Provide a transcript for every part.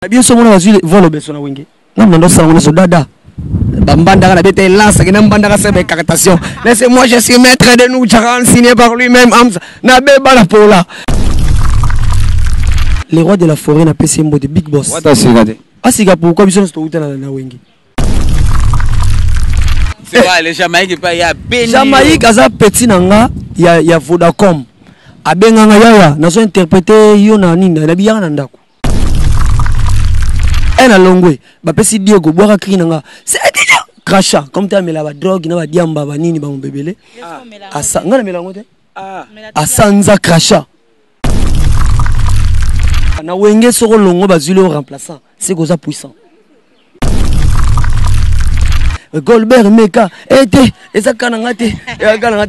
Bien sûr, on a vu volo beso na wenge. Non, non, ça on est dada. Bambanda la bête lance, qui n'aime pas la captation. Laissez-moi, je suis maître de nous, Charan signé par lui-même. Nabe Balapola. Les rois de la forêt n'a pas symbole de Big Boss. Ah, c'est pourquoi ils sont tout na wenge. C'est vrai, les Jamaïques, il y a Béni. Jamaïque, Aza Petit Nanga, il y a Vodacom. Abenganga Yaya, nous avons interprété Yona Nina, la bière Nandaku. Elle a longé, bah pesi Diogo, boire cri nanga. C'est déjà crachat, comme tu as mis la drogue, n'a pas diamba, nini, ba mon bébé. Ah, ça, n'a mélange. Ah, Sanza crachat. Na wenge soro longo bazule au remplaçant, c'est goza puissant. Goldberg Meka, et ça kanangate,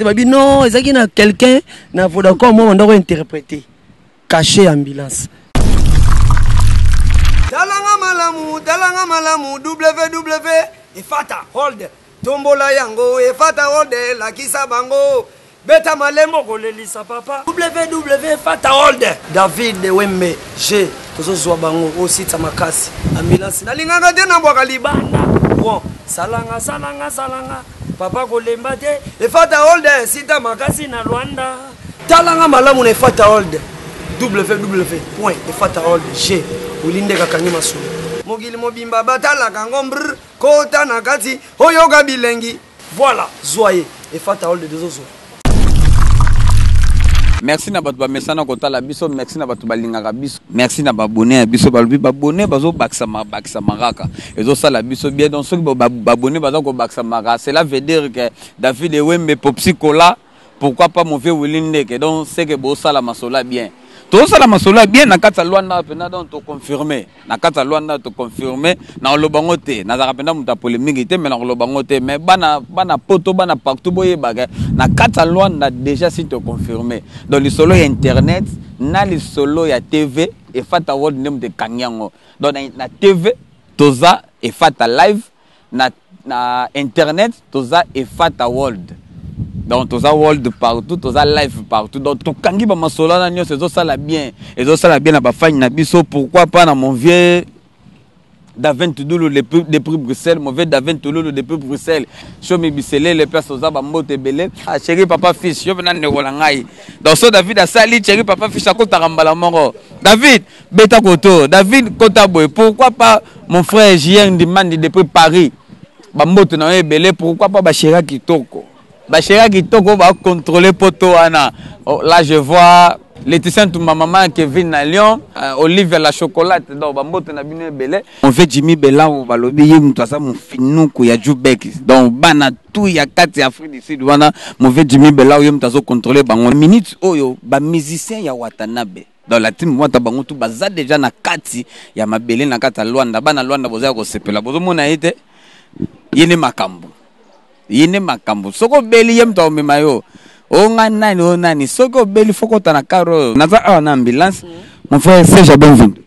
babi non, et ça qui n'a quelqu'un, n'a Vodacom, moi on doit interpréter, caché ambulance. Dalanga malamu, WW, et Fata Hold, Tombola Yango, et Fata Hold, la Kisa Bango, Beta Malemo, Golelisa Papa, WW, Fata Hold, David de Wemme, G, Tozo Bango, aussi Tamakasi, ambulance, Nalinganga de Nabokalibanda, bon, Salanga, Papa Golembate, et Fata Hold, Sita Makasi na Rwanda, Dalanga malamu, et Fata Hold. www.efatahold.g ulinde kakangi masulu mogili mobimba batala kangombr kota nakati oyoga bilengi voilà zoye efatahold de zozo. Merci na batu ba mesana kota la biso, merci na batu balingaka biso, merci na babone biso balubi babone bazo baksa maraka ezo sala biso bien donc ceux babone bazo ko baksa maraka, cela veut dire que David Ewembe Popsi Kola, pourquoi pas mon vieux Willindeke, donc c'est que bo sala masola bien. Tout ça la masola bien na kata Luanda pena donc to confirmer na kata Luanda to confirmer na lobangote na za pena muta polémique te mais na lobangote mais bana poto bana partout boye baga na kata Luanda déjà si to confirmer dans le solo internet na le solo ya TV et Fata World nem de Kanyango donc na TV toza et Fata live na internet toza et Fata World. Donc tout ça world partout, tout ça live partout. Donc tout kangi ba masola na nyo c'est ça la bien. Et ça la bien na ba fani na biso, pourquoi pas na mon vieux Davin Touloulou depuis Bruxelles, mon vieux Davin Touloulou depuis Bruxelles. Chomi Bisselé les personnes za ba mbote belé. Ah chéri papa fils, yo bena ne ngai. Donc so David a sali chéri papa fils ko tarambala mongo. David beta koto, David kota boy. Pourquoi pas mon frère Jien demande depuis Paris. Ba mbote na belé, pourquoi pas ba chéri kitoko. Bachera qui toko va contrôler poto ana. Là je vois Laetitia Touma maman Kevin na Lyon, Olive la chocolate donc bambote na bino belé. On fait Jimmy Bella on va lobi yé mtu asa mon finuku ya Jubek. Donc bana tout ya kati Afrique du Sud wana mon fait Jimmy Bella yé mtu aso contrôler bango. Minute oyo ba musicien ya Watanabe. Dans la team wata bango tout baza déjà na kati ya mabele na kata Luanda bana Luanda boza ko sepela. Bozo mona ite yene makambo. Yene makambo soko beli yem to memayo onga nani soko beli foko tana karo naza na ambulance mon frère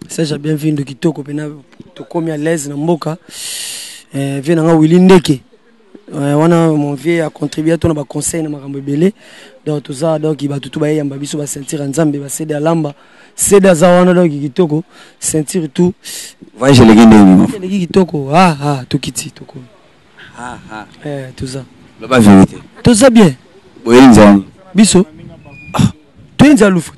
Serge bienvenue kitoko pena to komi à l'aise na mboka vient nga Willindeke wana mon vieux a contribué à ton ba conseil na makambo belé donc tout ça donc il va tout ba yamba biso ba sentir nzambe ba céder lamba céder za wana donc kitoko sentir tout voyage le kitoko tout kiti toko. Tout ça. La vérité. Tout ça bien. Biso. Tu es déjà loufou.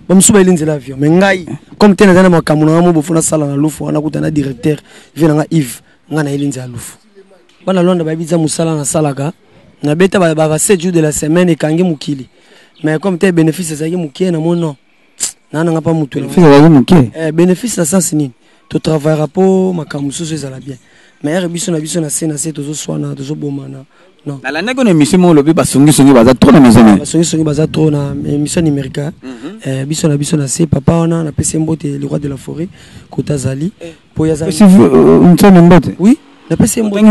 Bon, je suis l'avion. Mais ngai, comme tu es dans un cameroun, je suis dans la loufou. On a un directeur. Je viens Yves. On a un loufou. On a l'onde baby za musala na salaga. Na beta ba 7 jours de la semaine et kangi mukili. Mais comme tu as bénéfice ça y mukili na mon nom. Na nga pas mutu. Bénéfice ça sens ni. Tu travailleras pour ma camusu ça la bien. Mais biso na c'est toujours soana toujours bomana non la nego na mission mo lobi basongi baza trop na maison basongi baza trop na mission numérique biso na c'est papa ona na pesi mbote le roi de la forêt Kotazali pour yazali oui na pesi mbote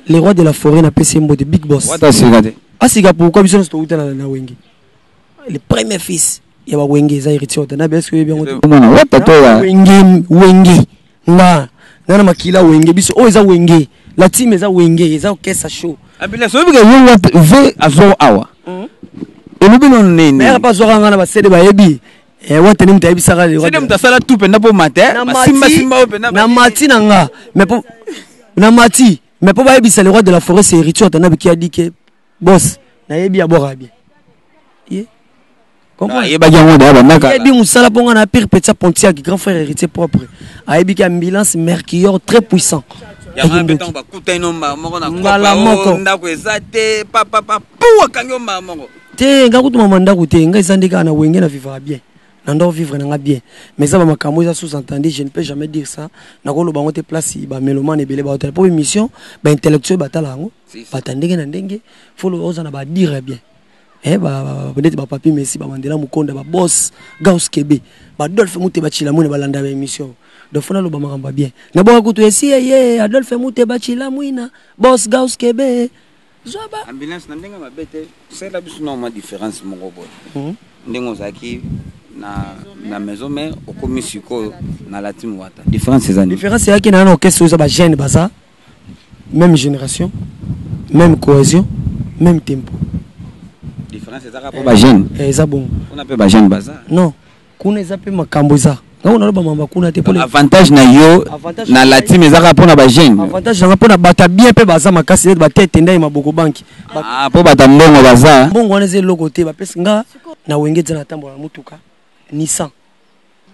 le roi de la forêt na pesi mbote Big Boss wata sigade asiga pourquoi biso sto uta na wenge le premier fils ya ba wenge za héritier na besko bien wata to ya wenge na nana makila wenge biso o eza wenge la team eza wenge eza okesa show abila so bika yo wat ve azo awa elubi non nene mais pas zo ngana ba sede ba yebi eh wata ni mutayibi saka le c'est mta sala tout penda po matin simba penda na mati nanga mais po na mati mais po ba yebisa le roi de la forêt c'est héritier tana bi ki a dit que boss na yebi abora bien ye comprends yeba yango da ba naka yebi musala ponga na pire petit Pontiac grand frère héritier propre a yebi ki ambulance Mercure très puissant ya mbeton ba kutaino moko na ko ndako ezate papa pou kanyo moko te nga kutuma mandako te nga ezandika na wenge na vivre bien n'andor vivre na bien mais ça va makambo ça sous-entendu je ne peux jamais dire ça na ko lo bango te place ba mélomane belé ba hôtel pour émission ba intellectuel batala ngo batandenge na ndenge faut lo oza na ba dire bien ba peut-être ba papi Messi ba Mandela Mukonda ba boss Gauss Kebe ba Adolphe Mute ba chila mune ba landa ba émission donc faut na lo ba makamba bien na bo kutu esi Adolphe Mute ba chila muina boss Gauss Kebe zoba ambulance na ndenga mabete c'est la biso na ma différence moko boy ndengo zaki na maison mais au komisiko na la team wata différence c'est que na orchestre ça ba jeune baza même génération même cohésion même tempo différence c'est ça ba jeune ça bon on appelle ba jeune baza non kuna za pe makambo za nga on ba mamba kuna te avantage na yo na la team ezaka pona ba jeune avantage na pona bata bien pe baza makasi ba tete ndai maboko banki po bata mbongo baza mbongo wana ze logo te ba pesa nga na wenge zana tambola mutuka Nissan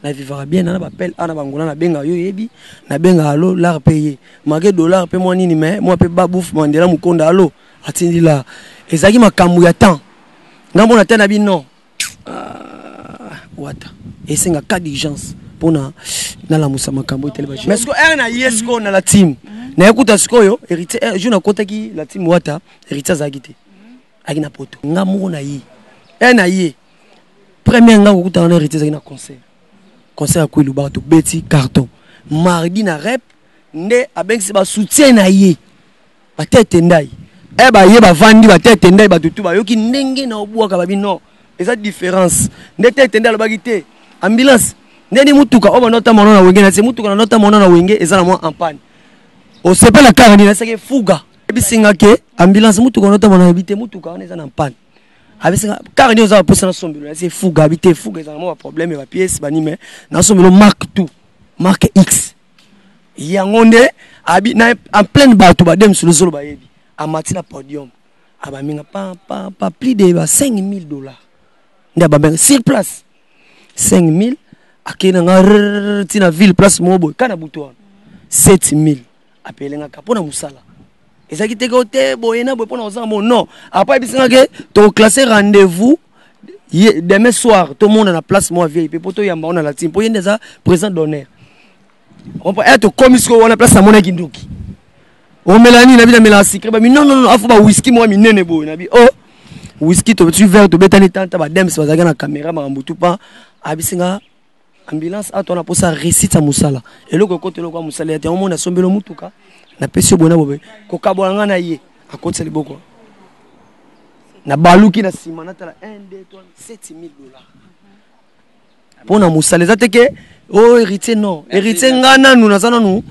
na vivra bien na ba appel ana bangona na benga yo yebi na benga allo l'art payé mage dollar pe moi nini mais moi pe ba bouffe Mandela Mukonda allo atindi la ezaki makambu ya temps ngambona tena bi non wata esenga cas d'urgence pona na la musa makambu tele ba mais ko na yesko na la team na ekuta sikoyo héritier je na kotaki la team wata héritier zagite akina poto ngamu na yi na yi premier nga kuta na héritier zaki na concert à Kouilouba to beti carton mardi na rep nde abengisi ba soutien na ye ba tete ndai ba ye ba vandi ba tete ndai ba tutu ba yoki ndenge na obuaka ba bino eza différence nde tete ndai ba gite ambulance nde ni mutuka o ba nota mono na wenge na se mutuka na nota mono na wenge eza na mo en panne o sepe la car ni na seke fuga ebisinga ke ambulance mutuka nota mono na bite mutuka on eza na en panne abisinga car ni oza posa na sombelo c'est fuga habité fuga eza na mo problème ba pièce ba ni mais na sombelo marque tout marque X yango nde abi na en pleine bato ba dem sur le zolo ba yebi amati na podium aba minga pa plus de $5,000 nda ba benga sur place 5,000 akena nga tina ville place mobo kana buto 7,000 apelenga kapona musala ezaki te ko te boyena boy pona oza mo non après bisinga ke to classer rendez-vous demain soir tout le monde na place moi VIP poto yamba on a la team po yende za présent d'honneur on peut être comme ce qu'on a place à mon kinduki o melani na bina mela secret ba non afu ba whisky moi minene boy na bi oh whisky to tu verre to betani tanta ba dem se bazaka na caméra marambutu pa abisinga ambulance atona posa récite à musala et loko kote loko musala ya te on mona sombelo mutuka na pesio bona bobe ko kabolanga na ye akotse liboko na baluki na sima na tala 1 2 3 $7,000 pona musala ezate ke oh héritier non héritier ngana nous nazana nous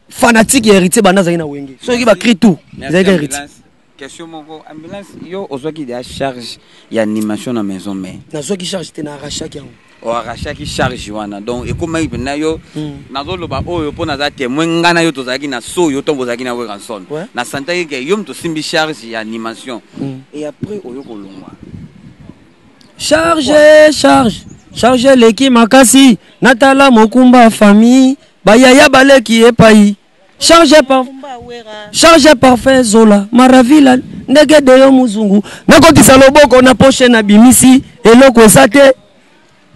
fanatique héritier bana zaki na wenge so ki ba cri tout ezaki héritier question moko ambulance yo ozwaki de charge ya animation na maison mais nazwaki charge te na rachaki yango o rachaki charge wana donc ekomaki pena yo nazoloba oyo mpo naza témoin ngana yo tozalaki na so yo to bozalaki na weranson na santaki ke yo moto simbi charge ya animation et après oyo kolongwa charge leki makasi natala mokumba famille bayaya baleki epai charge parfait zola maravila ndege de yo muzungu nakotisa loboko na poche na bimisi eloko eza te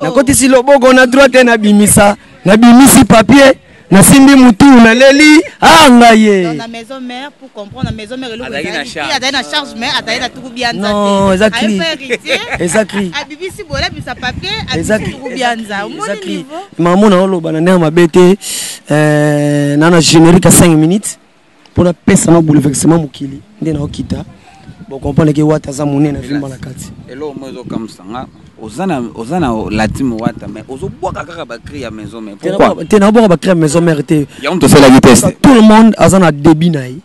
nakotisi loboko na droite na bimisa na bimisi papier na simbi mutu na leli ngaye dans la maison mère pour comprendre la maison mère eloko eza il a na charge mais ataye na tuku bianza non exactement exactement abibisi bola bisa papier abibisi tuku bianza moni niveau maman na oloba na ndema mabete nana générique à 5 minutes pour la pesa na bouleversement mukili ndena okita bon comprendre que wata za munene na vimba na kati elo mozo kamsanga ozana la team wata mais ozoboka kaka ba créer ya maison mais pourquoi tena boka ba créer maison mère te ya on te fait la vitesse tout le monde azana débit naï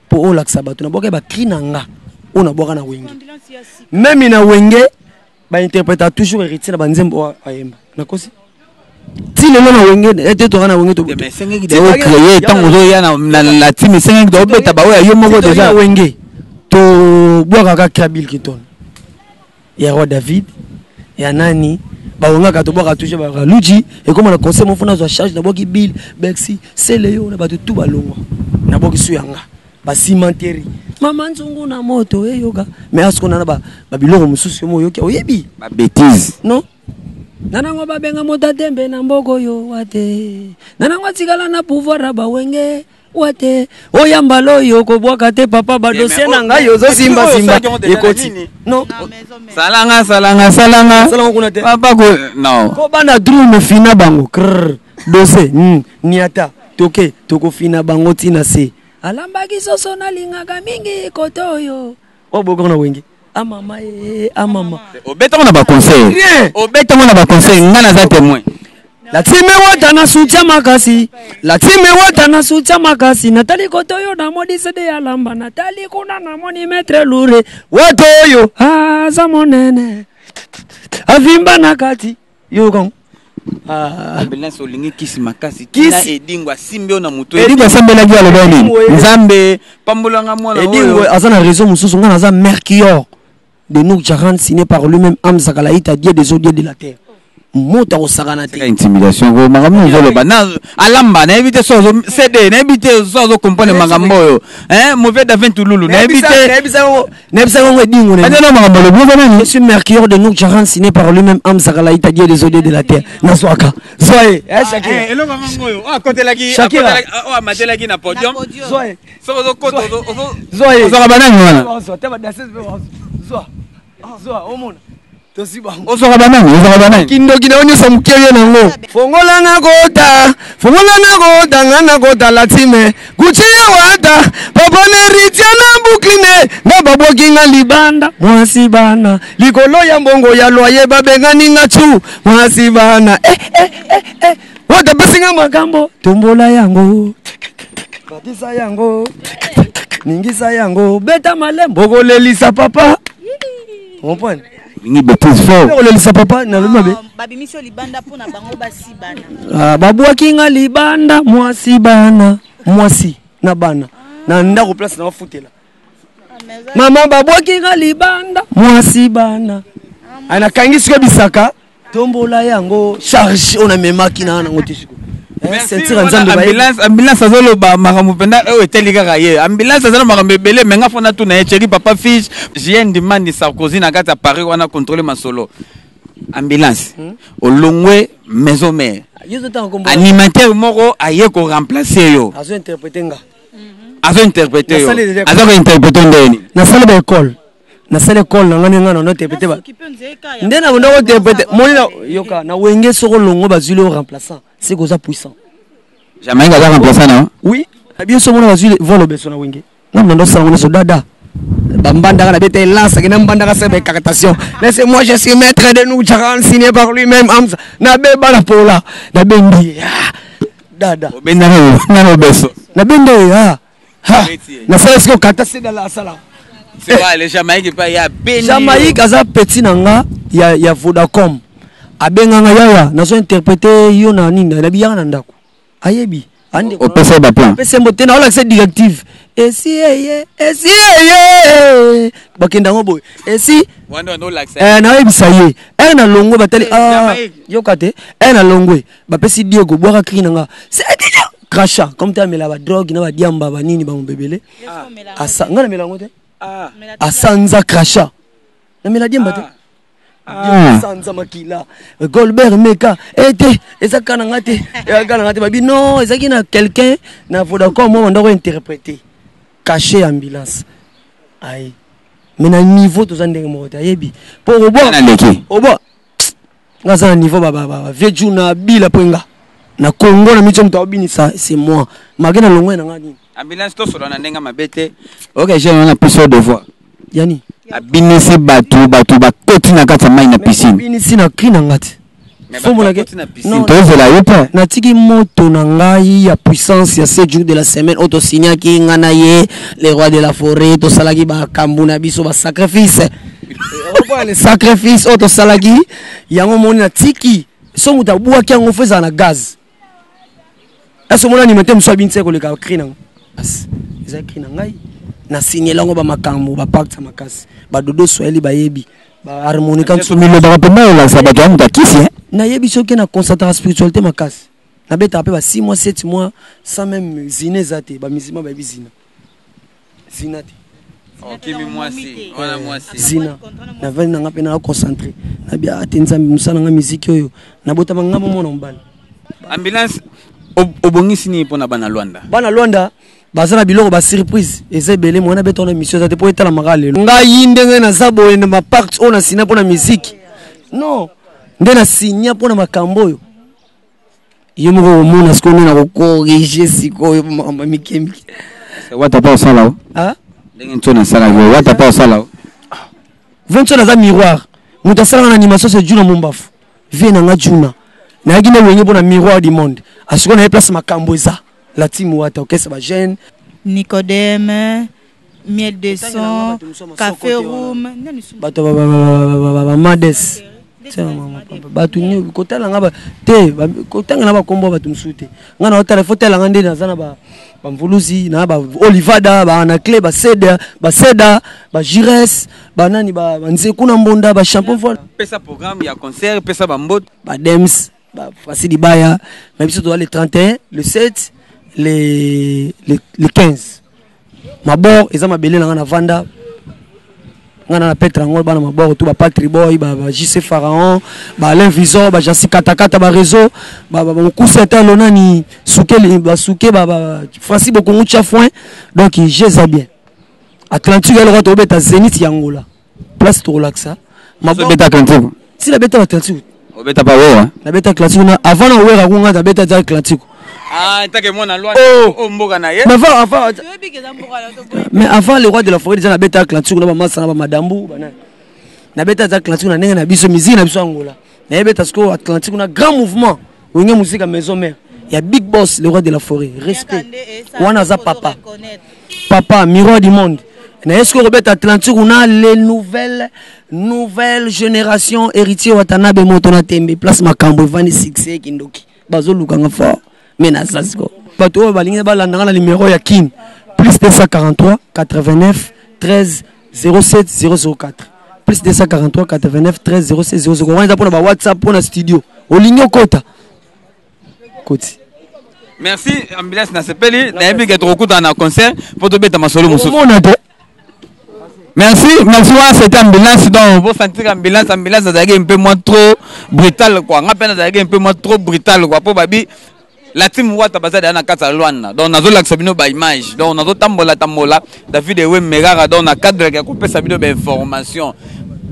pour o laksa bato na boka ba cri nanga ona boka na wenge même na wenge ba interprète toujours héritier na banzembo ayemba nakosi ti lelo na wenge ete to kana wenge to mais sengi de créer tant ozo ya na la team sengi do beta ba yo moko déjà wenge to boka ka Krabil Kiton ya roi David ya nani ba wonga ka to boka toujours ba Luji et comme na conseil mon fona zo charge na boki bill Bexi c'est leyo na ba tout balongo na boki suyanga ba cimenterie mama nzungu na moto yoga mais asko na ba biloko mususu mo yoki oyebi ba bêtise non nanango babenga mota tembe na mboko yo wate nanango tikala na pouvoir ba wenge wate oyamba loyo ko bwaka te papa ba dossier na ngai yo zo simba ekoti non salanga kuna te papa ko non ko bana drum fina bango krr dossier niata toke toko fina bango tina se alamba kisoso na lingaka mingi kotoyo oboko na wenge amama amama obeta na ba conseil obeta na ba conseil ngana za témoin la time wata na soutien makasi la time wata na soutien makasi natali kotoyo na modi cede ya lamba natali kuna na moni maître louré wotoyo za monene avimba na kati yo kon ambulance olingi kisi makasi kina edingwa simbe na muto edingwa sambela gi alo bani nzambe pambulanga mwana edingwa azana raison mususu ngana za Mercure de nous Jaran signé par lui-même Amza Kalaïta Dieu des eaux de la terre mota ko sakana te intimidation ko magambo zolo bana alamba na éviter so cd na éviter so comprendre magambo yo mauvais d'avant tululu na éviter ngo dingo ne na magambo le bon je suis Mercure de nous Jaran signé par lui-même Amza Kalaïta Dieu des eaux de la terre na soaka soye Shakira elo magambo yo côté la ki matela ki na podium soye so koto soye so banani wana so teba dases so omona Osoka banani kindo kinaonyo samkeye nango fongola na kota ngana kota latime kuchia wata papa neritia na bukline na baboki nga libanda mwasi bana likolo ya mbongo ya loye babengani ngachu mwasi bana wata besinga magambo tombola yango batisa yango ningisa yango beta malembo golelisa papa comprendre ni bêtise fort on le lisa papa na lumabe babimisho libanda pona bango basi bana babwaki nga libanda mwasi bana mwasi na bana na ndako place na futela mama babwaki nga libanda mwasi bana ana kangi siko bisaka tombola yango charge on a memaki na ngo tisiko ambulance azolo ba makambo penda eteli kaka ye ambulance azolo makambo ebele menga fona tu na ye chéri papa fiche j'ai demandé Sarkozy na kata Paris wana contrôler masolo ambulance olongwe maison mère animateur moko aye ko remplacer yo azo interpréter nga azo interpréter yo azo interpréter ndeni na salle de école na salle école na ngani ngana no interpréter ba ndena bondo interpréter monina yoka na wenge soko longo bazuli au remplaçant c'est goza puissant jamais gaza remplaçant non oui bien sûr mona bazuli volo beso na wenge na ndo sango so dada bambanda na bete lance na mbanda ka sebe captation laissez moi je suis maître de nous Jaran signé par lui-même Amza na beba la pola na bendi dada obenda na beso na bende na sala siko kata seda la sala c'est vrai les Jamaïque pas ya beni Jamaïque aza petit nanga ya Vodacom abenganga yaya nazo interpréter yo na nini na biyanga na ndako ayebi ande au PC ba plan PC mbote na ola directive esi bakenda ngo boy esi wando no l'accès na yebisa ye na longwe batali yo kate na longwe ba pesi Diego boka krina nga c'est crachat comme tu as mis la drogue na ba diamba ba nini ba mbebele asa ngana melango te asanza crachat na mela diamba te sanza makila Goldberg meka ete ezaka na ngate babi non ezaki na quelqu'un na Vodacom moi ndako interpréter caché ambulance ai mais na niveau to zande mo ta yebi pour obo ngaza na niveau baba vieux na bila penga na Congo na micho mto bini ça c'est moi magena longwe na ngani ambulance to solo na ndenga mabete OK j'ai un plus de voix yani abinisi batu bakoti na kata mai na piscine abinisi na krina ngati fomo na piscine to la yopa na tiki moto na ngai ya puissance ya 7 jours de la semaine auto signa ki ngana ye les rois de la forêt to salaki ba kambuna biso ba sacrifice Pour les sacrifices auto salagi yango moni na tiki so muta bua ki yango feza na gaz. Est-ce que mon animateur me soit bien c'est que le cri nan. Ils cri nan ngai na signer lango ba makambo ba pacte makasi. Ba dodo sweli ba yebi. Ba harmonica so milo ba pema la sabato amuta kisi. Na yebi so ke na concentration spiritualité makasi. Na beta pe ba 6 mois 7 mois sans même zine zate ba misima ba bizina. Zinate. OK mais moi si on a moi si zina na vali na ngapena na concentrer na bia atenza musala nga musique oyo na bota mangamba mona mbala ambulance obongisi ni pona bana Luanda bazana biloko ba surprise eza belé mona beto na mission zate po etala makale nga yindenge na zabo na ma part ona sina pona musique non ndena sinya pona makambo oyo yemo mona skone na ko corriger sikoyo mama mikemiki wata pa sala ah ndenge sala yo wata pa sala venture na za miroir muta sala na animation c'est Juna Mombafu vie na nga Juna na gine wenye bona miroir du monde asiko na place makambo eza la team wata okesa ba jeune Nicodème miel de son café room bato ba mades bato ni kotala nga ba te kotanga na ba kombo bato msute nga na hotela fotela nga ndena zana ba mvuluzi na ba olivada ba anacle ba seda ba jires ba nani ba nze kuna mbonda ba champion vol pesa programme ya concert pesa ba mbot ba dems ba Facile Baya mais biso to le 31 le 7 le 15 mabor eza mabele na vanda ngana na Petra ngol bana mabor tout ba Patrick Boy ba JC Pharaon ba Alain Visor ba Jansi Katakata ba réseau ba Mokuseta lonani soukeli ba souké ba Francis Bokongu Chafouin donc j'ai bien Atlantique elle retourne beta Zénith Yangola place to relaxa mabor beta Atlantique si la beta Atlantique o beta ba wo la beta Atlantique avant na wera kunga ta beta Atlantique ah take mona loi o mboka na ye mais avant le roi de la forêt déjà na beta Atlantique na ba masa na ba madambu bana na beta Atlantique na nenga na biso musique na biso Angola na beta sko Atlantique na grand mouvement onye musique à maison mère il y a Big Boss le roi de la forêt respect wana za papa miroir du monde na est-ce que Robert Atlantique on a les nouvelles générations héritiers Watanabe Motona Tembe place makambo vani succès kindoki bazo lukanga fort mais na sasko bato balinga balanda na numéro ya Kim plus 243 89 13 07 004 plus 243 89 13 07 004 on a pour ba WhatsApp pour na studio olingo kota koti. Merci ambulance na sepeli na ebi ke trokuta na concert pour to beta masolo musu merci ouais, cette ambulance donc vous sentir ambulance ça un peu moins trop brutal quoi nga pena un peu moins trop brutal quoi pour babi la team wata bazada na kata Luanda donc nazo la sabino ba image donc nazo tambola David ewe megara donc na cadre ya kopesa bino ba information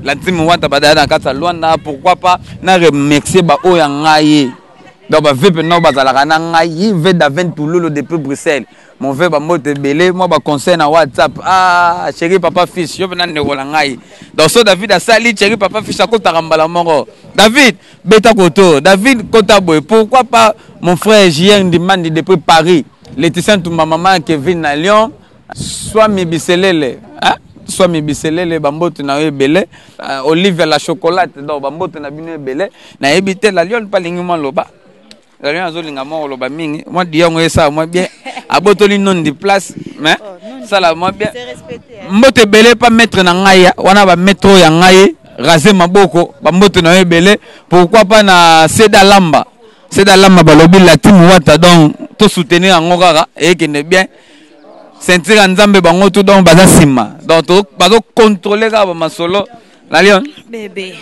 la team wata bazada na kata Luanda pourquoi pas na remercier ba oya ngai donc ba vepe no bazala na ngai ve d'avent Toulouse depuis Bruxelles mon veut ba mote belé moi ba conseil na WhatsApp ah chéri papa fils yo na ndekola ngai donc so David asali chéri papa fils akota kambala mongo David beta koto David kota boy pourquoi pas mon frère Jien demande depuis Paris Laetitia Tumba maman Kevin na Lyon soit mi biselele hein soit mi biselele ba mbote na belé Olive la chocolate donc ba mbote na bino belé na ebité la Lyon pa lingima loba la Lyon azolinga mo loba mingi moi diongo esa moi bien abotoli non de place mais ça la moi bien mbote belé pas mettre na ngai wana ba metro ya ngai raser maboko ba mbote na belé pourquoi pas na Seda Lamba balobi la team wata donc to soutenir en kaka et que ne bien sentir nzambe bango tout donc baza sima donc to bazo contrôler ka ba masolo la Lyon bébé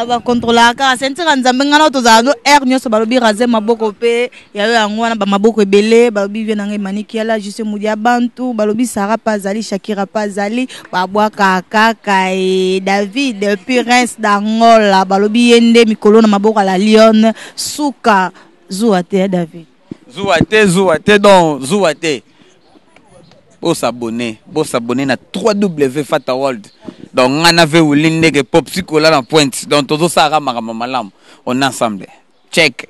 ba contrôler ka sentir nzambe ngana to za no air nyoso balobi raser maboko pe ya yo yango wana ba maboko ebele balobi vient na maniki ala juste mudia bantu balobi Sarah Pazali Shakira Pazali babwa kaka e David depuis Reims d'Angola balobi yende mikolo na maboko la Lyon suka zuate David zuate donc zuate bo s'abonner na www.fata world donc on avait ulinde que pop psycho là en pointe donc todo ça ramara malam on ensemble check